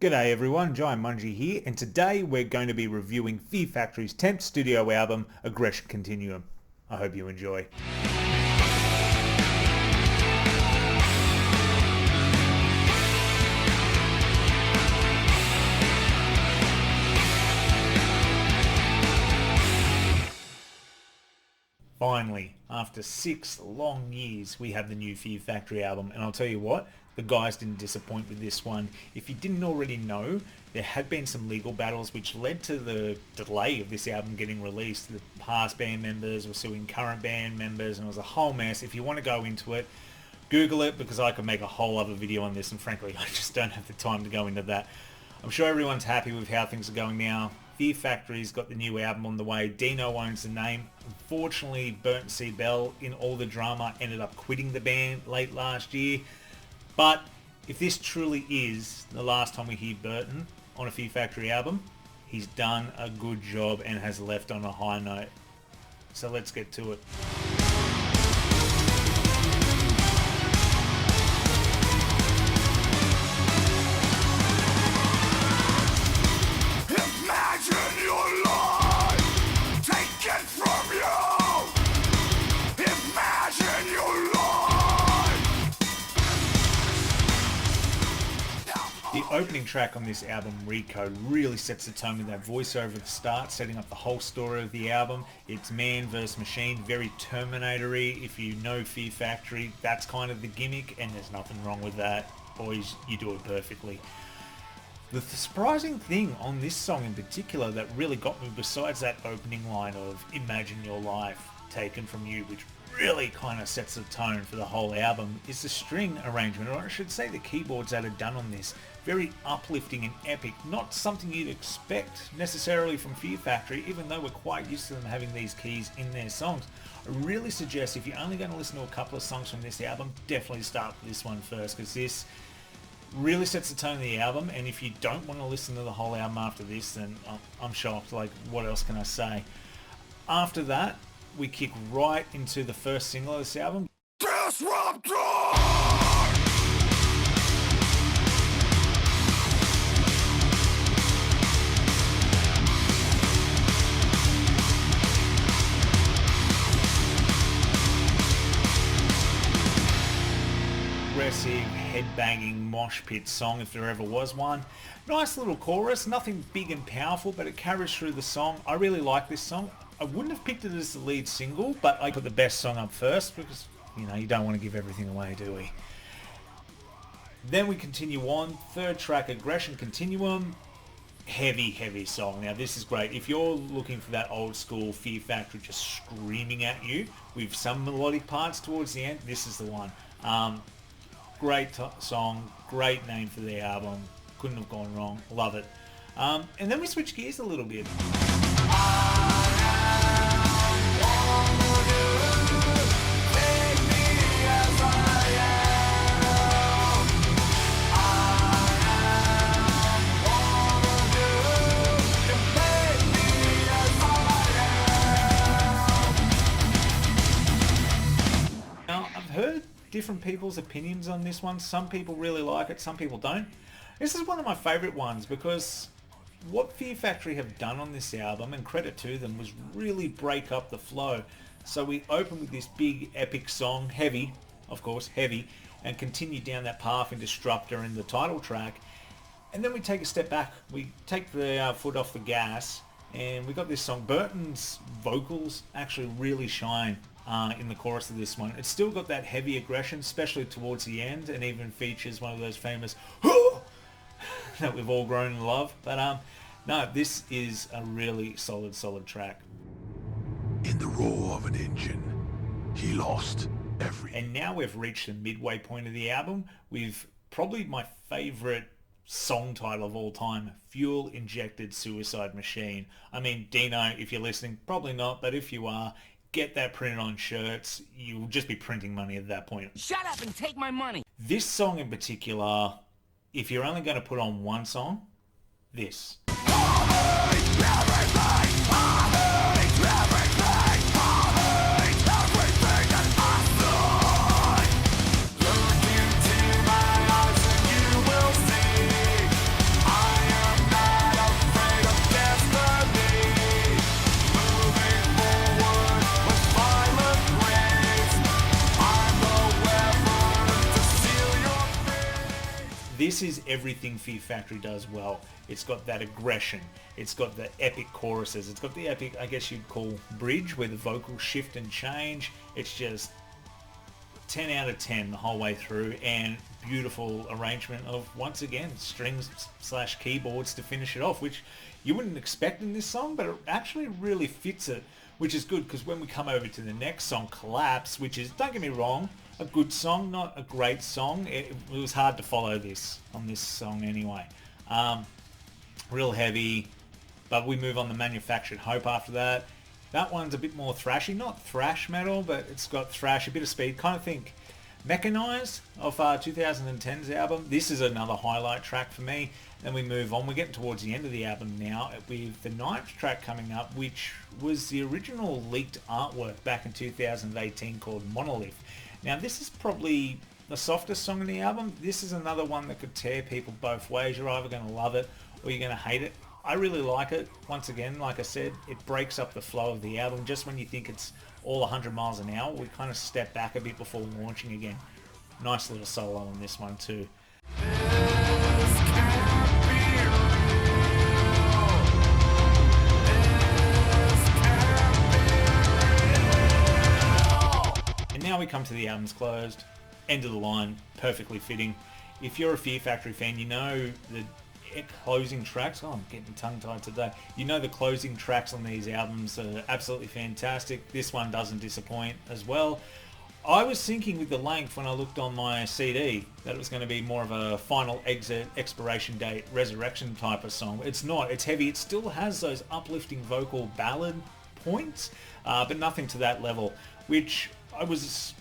G'day everyone, Jaimunji here, and today we're going to be reviewing Fear Factory's 10th studio album, Aggression Continuum. I hope you enjoy. Finally, after 6 long years, we have the new Fear Factory album, and I'll tell you what, the guys didn't disappoint with this one. If you didn't already know, there had been some legal battles which led to the delay of this album getting released. The past band members were suing current band members, and it was a whole mess. If you want to go into it, Google it, because I could make a whole other video on this, and frankly, I just don't have the time to go into that. I'm sure everyone's happy with how things are going now. Fear Factory's got the new album on the way. Dino owns the name. Unfortunately, Burton C. Bell, in all the drama, ended up quitting the band late last year. But if this truly is the last time we hear Burton on a Fear Factory album, he's done a good job and has left on a high note. So let's get to it. The opening track on this album, Rico, really sets the tone with that voiceover at the start, setting up the whole story of the album. It's man versus machine, very Terminator-y. If you know Fear Factory, that's kind of the gimmick, and there's nothing wrong with that. Boys, you do it perfectly. The surprising thing on this song in particular that really got me, besides that opening line of "Imagine Your Life Taken From You," which really kind of sets the tone for the whole album, is the string arrangement, or I should say the keyboards that are done on this. Very uplifting and epic, not something you'd expect necessarily from Fear Factory, even though we're quite used to them having these keys in their songs. I really suggest, if you're only going to listen to a couple of songs from this album, definitely start with this one first, because this really sets the tone of the album, and if you don't want to listen to the whole album after this, then I'm shocked. Like, what else can I say? After that, we kick right into the first single of this album, Disruptor! Aggressive, head-banging mosh pit song if there ever was one. Nice little chorus, nothing big and powerful, but it carries through the song. I really like this song. I wouldn't have picked it as the lead single, but I put the best song up first because, you know, you don't want to give everything away, do we? Then we continue on. Third track, Aggression Continuum. Heavy song. Now this is great. If you're looking for that old school Fear Factory just screaming at you with some melodic parts towards the end, this is the one. Great song, great name for the album, couldn't have gone wrong, love it. And then we switch gears a little bit. Now, I've heard different people's opinions on this one. Some people really like it, some people don't. This is one of my favourite ones because what Fear Factory have done on this album, and credit to them, was really break up the flow. So we open with this big epic song, heavy, of course, heavy, and continue down that path in Disruptor and the title track. And then we take a step back, we take the foot off the gas, and we got this song. Burton's vocals actually really shine in the chorus of this one. It's still got that heavy aggression, especially towards the end, and even features one of those famous that we've all grown to love. But no, this is a really solid track. In the roar of an engine, he lost everything. And now we've reached the midway point of the album with probably my favorite song title of all time, Fuel Injected Suicide Machine. I mean, Dino, if you're listening, probably not, but if you are, get that printed on shirts. You'll just be printing money at that point. Shut up and take my money. This song in particular, if you're only going to put on one song, this. Look into my eyes and you will see This is everything Fear Factory does well. It's got that aggression. It's got the epic choruses. It's got the epic, I guess you'd call, bridge where the vocals shift and change. It's just 10 out of 10 the whole way through, and beautiful arrangement of, once again, strings / keyboards to finish it off, which you wouldn't expect in this song, but it actually really fits it, which is good, because when we come over to the next song, Collapse, which is, don't get me wrong, a good song, not a great song. It was hard to follow this on this song anyway. Real heavy, but we move on to Manufactured Hope after that. That one's a bit more thrashy, not thrash metal, but it's got thrash, a bit of speed. Kind of think Mechanized of 2010's album. This is another highlight track for me. Then we move on. We're getting towards the end of the album now with the ninth track coming up, which was the original leaked artwork back in 2018 called Monolith. Now, this is probably the softest song on the album. This is another one that could tear people both ways. You're either going to love it or you're going to hate it. I really like it. Once again, like I said, it breaks up the flow of the album. Just when you think it's all 100 miles an hour, we kind of step back a bit before launching again. Nice little solo on this one too. And now we come to the album's closed. End of the line, perfectly fitting. If you're a Fear Factory fan, you know the closing tracks. Oh, I'm getting tongue-tied today. You know the closing tracks on these albums are absolutely fantastic. This one doesn't disappoint as well. I was thinking with the length when I looked on my CD that it was going to be more of a final exit, expiration date, resurrection type of song. It's not. It's heavy. It still has those uplifting vocal ballad points, but nothing to that level, which I was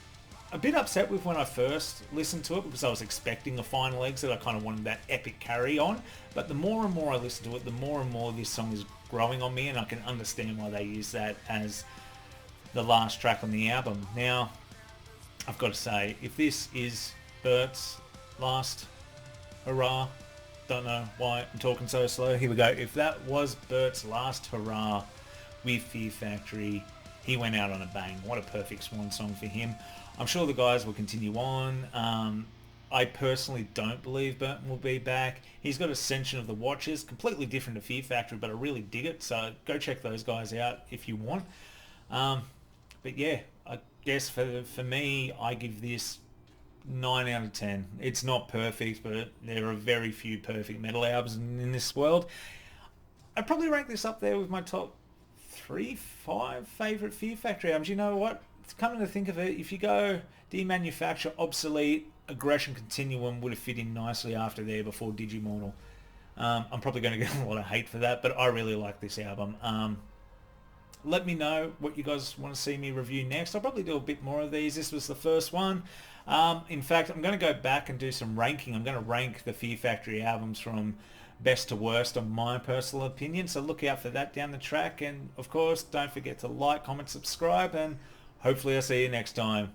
a bit upset with when I first listened to it, because I was expecting a final exit. I kind of wanted that epic carry on, but the more and more I listen to it, the more and more this song is growing on me, and I can understand why they use that as the last track on the album. Now, I've got to say, if this is Bert's last hurrah, don't know why I'm talking so slow. Here we go. If that was Bert's last hurrah with Fear Factory, he went out on a bang. What a perfect swan song for him. I'm sure the guys will continue on. I personally don't believe Burton will be back. He's got Ascension of the Watchers, completely different to Fear Factory, but I really dig it. So go check those guys out if you want. But yeah, I guess for me, I give this 9 out of 10. It's not perfect, but there are very few perfect metal albums in this world. I'd probably rank this up there with my top 3-5 favourite Fear Factory albums. You know what? Coming to think of it, if you go Demanufacture, Obsolete, Aggression Continuum would have fit in nicely after there before Digimortal. I'm probably going to get a lot of hate for that, but I really like this album. Let me know what you guys want to see me review next. I'll probably do a bit more of these. This was the first one. In fact, I'm going to go back and do some ranking. I'm going to rank the Fear Factory albums from best to worst on my personal opinion, so look out for that down the track. And of course, don't forget to like, comment, subscribe, and hopefully I'll see you next time.